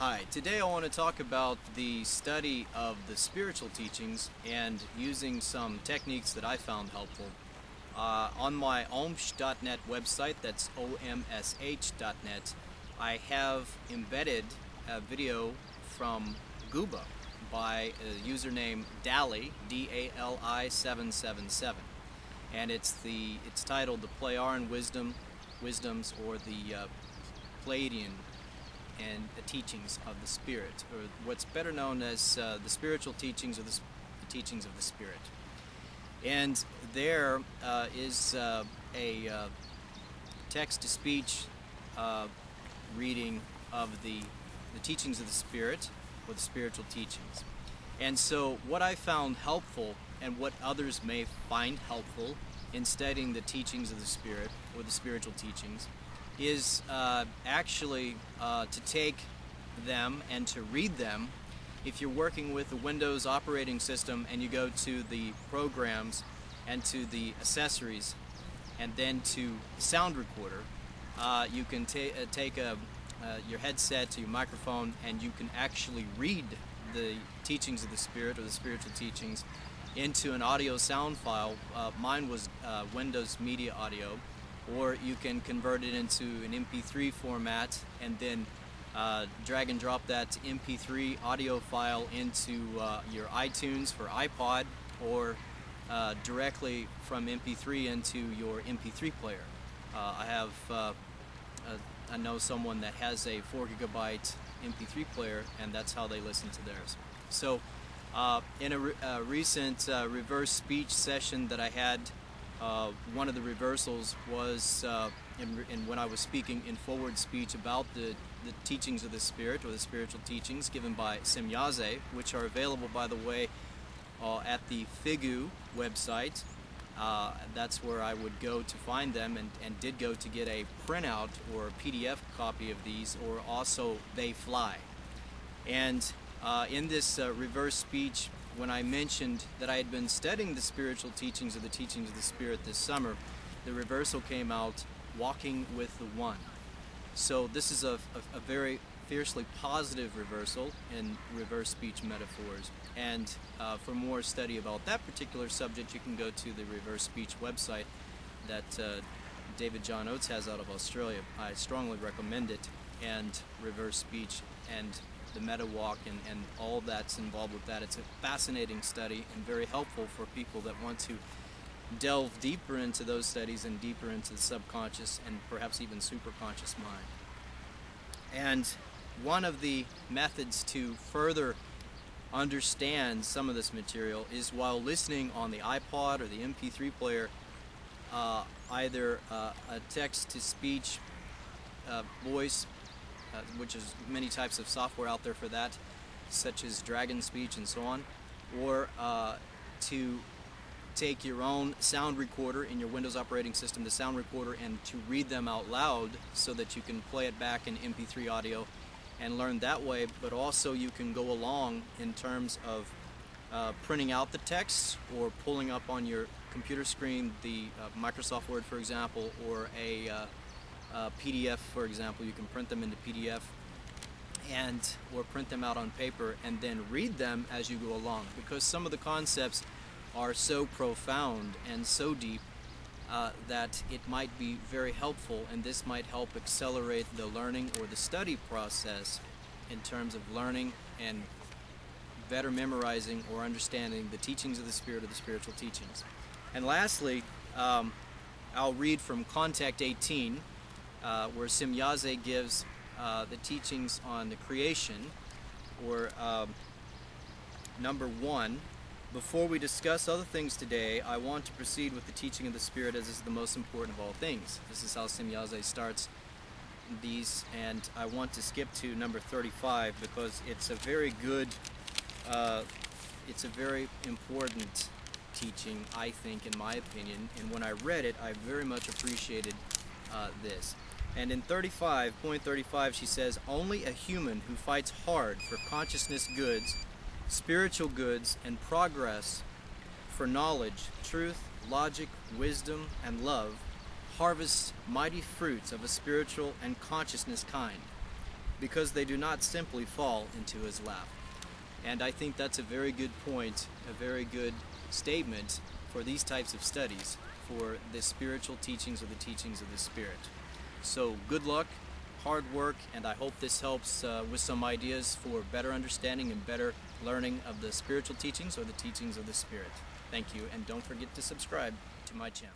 Hi, today I want to talk about the study of the spiritual teachings and using some techniques that I found helpful. On my omsh.net website, that's omsh.net, I have embedded a video from Guba by a username Dali, D-A-L-I 777. And it's titled The Pleiadian Wisdoms, or the Pleiadian and the teachings of the Spirit, or what's better known as the spiritual teachings, or the teachings of the Spirit. And there is a text-to-speech reading of the teachings of the Spirit, or the spiritual teachings. And so what I found helpful, and what others may find helpful in studying the teachings of the Spirit, or the spiritual teachings, is actually to take them and to read them. If you're working with a Windows operating system and you go to the programs and to the accessories and then to sound recorder, you can take your headset to your microphone and you can actually read the teachings of the Spirit, or the spiritual teachings, into an audio sound file. Mine was Windows Media Audio. Or you can convert it into an MP3 format and then drag and drop that MP3 audio file into your iTunes for iPod, or directly from MP3 into your MP3 player. I know someone that has a 4 gigabyte MP3 player, and that's how they listen to theirs. So in a recent reverse speech session that I had, one of the reversals was when I was speaking in forward speech about the teachings of the Spirit, or the spiritual teachings given by Semjaze, which are available, by the way, at the Figu website. That's where I would go to find them, and did go to get a printout or a PDF copy of these, or also They Fly. And in this reverse speech, when I mentioned that I had been studying the spiritual teachings, of the teachings of the Spirit this summer, the reversal came out, Walking with the One. So this is a very fiercely positive reversal in reverse speech metaphors. And for more study about that particular subject, you can go to the reverse speech website that David John Oates has out of Australia. I strongly recommend it, and reverse speech and the meta walk and all that's involved with that. It's a fascinating study and very helpful for people that want to delve deeper into those studies and deeper into the subconscious and perhaps even superconscious mind. And one of the methods to further understand some of this material is while listening on the iPod or the MP3 player, either a text-to-speech voice, which is many types of software out there for that, such as Dragon Speech and so on, or to take your own sound recorder in your Windows operating system, the sound recorder, and to read them out loud so that you can play it back in MP3 audio and learn that way. But also you can go along in terms of printing out the text, or pulling up on your computer screen the Microsoft Word, for example, or a PDF, for example. You can print them into PDF or print them out on paper and then read them as you go along, because some of the concepts are so profound and so deep that it might be very helpful, and this might help accelerate the learning or the study process in terms of learning and better memorizing or understanding the teachings of the Spirit, or the spiritual teachings. And lastly, I'll read from Contact 18, where Semjaze gives the teachings on the creation, or number 1. Before we discuss other things today, I want to proceed with the teaching of the Spirit, as is the most important of all things. This is how Semjaze starts these, and I want to skip to number 35 because it's a very good, it's a very important teaching, I think, in my opinion. And when I read it, I very much appreciated this. And in 35.35, she says, only a human who fights hard for consciousness goods, spiritual goods, and progress, for knowledge, truth, logic, wisdom, and love, harvests mighty fruits of a spiritual and consciousness kind. because they do not simply fall into his lap. And I think that's a very good point, a very good statement for these types of studies, for the spiritual teachings or the teachings of the Spirit. So good luck, hard work, and I hope this helps with some ideas for better understanding and better learning of the spiritual teachings or the teachings of the Spirit. Thank you, and don't forget to subscribe to my channel.